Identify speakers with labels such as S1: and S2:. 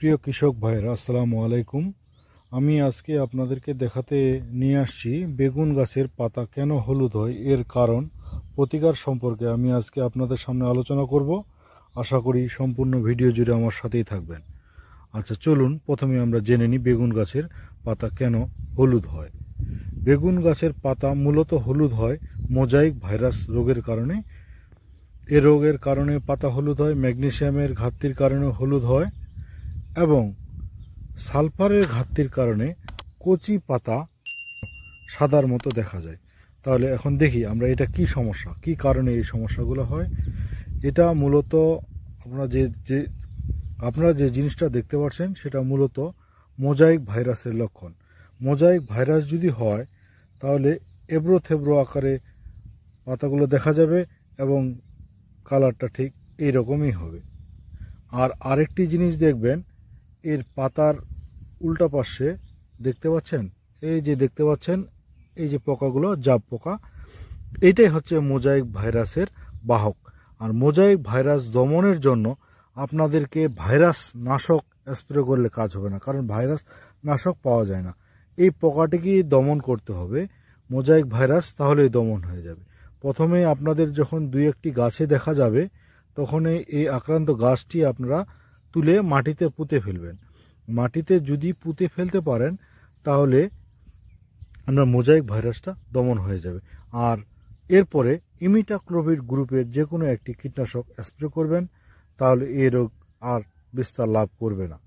S1: প্রিয় কৃষক ভাইরা, আসসালামু আলাইকুম। আমি আজকে আপনাদেরকে দেখাতে নিয়ে আসছি বেগুন গাছের পাতা কেন হলুদ হয় এর কারণ প্রতিকার সম্পর্কে আমি আজকে আপনাদের সামনে আলোচনা করব। আশা করি সম্পূর্ণ ভিডিও জুড়ে আমার সাথেই থাকবেন। আচ্ছা, চলুন প্রথমে আমরা জেনে নিই বেগুন গাছের পাতা কেন হলুদ হয়। বেগুন গাছের পাতা মূলত হলুদ হয় মোজাইক ভাইরাস রোগের কারণে। এ রোগের কারণে পাতা হলুদ হয়, ম্যাগনেসিয়ামের ঘাটতির কারণে হলুদ হয় এবং সালফারের ঘাটতির কারণে কচি পাতা সাদার মতো দেখা যায়। তাহলে এখন দেখি আমরা এটা কি সমস্যা, কি কারণে এই সমস্যাগুলো হয়। এটা মূলত আপনারা যে জিনিসটা দেখতে পাচ্ছেন সেটা মূলত মোজাইক ভাইরাসের লক্ষণ। মোজাইক ভাইরাস যদি হয় তাহলে এবড়ো থেবড়ো আকারে পাতাগুলো দেখা যাবে এবং কালারটা ঠিক এইরকমই হবে। আর আরেকটি জিনিস দেখবেন, এর পাতার উল্টা পাশে দেখতে পাচ্ছেন, দেখতে পাচ্ছেন এই যে পোকাগুলো, জাব পোকা, এইটাই হচ্ছে মোজাইক ভাইরাসের বাহক। আর মোজাইক ভাইরাস দমনের জন্য আপনাদেরকে ভাইরাস নাশক স্প্রে করলে কাজ হবে না, কারণ ভাইরাস নাশক পাওয়া যায় না। এই পোকাটিকে দমন করতে হবে মোজাইক ভাইরাস, তাহলেই দমন হয়ে যাবে। প্রথমে আপনাদের যখন দুই একটি গাছে দেখা যাবে তখন এই আক্রান্ত গাছটি আপনারা তুলে মাটিতে পুঁতে ফেলবেন। মাটিতে যদি পুঁতে ফেলতে পারেন তাহলে আমরা মোজাইক ভাইরাসটা দমন হয়ে যাবে। আর এরপরে ইমিডাক্লোপিড গ্রুপের যে কোনো একটি কীটনাশক স্প্রে করবেন, তাহলে এই রোগ আর বিস্তার লাভ করবে না।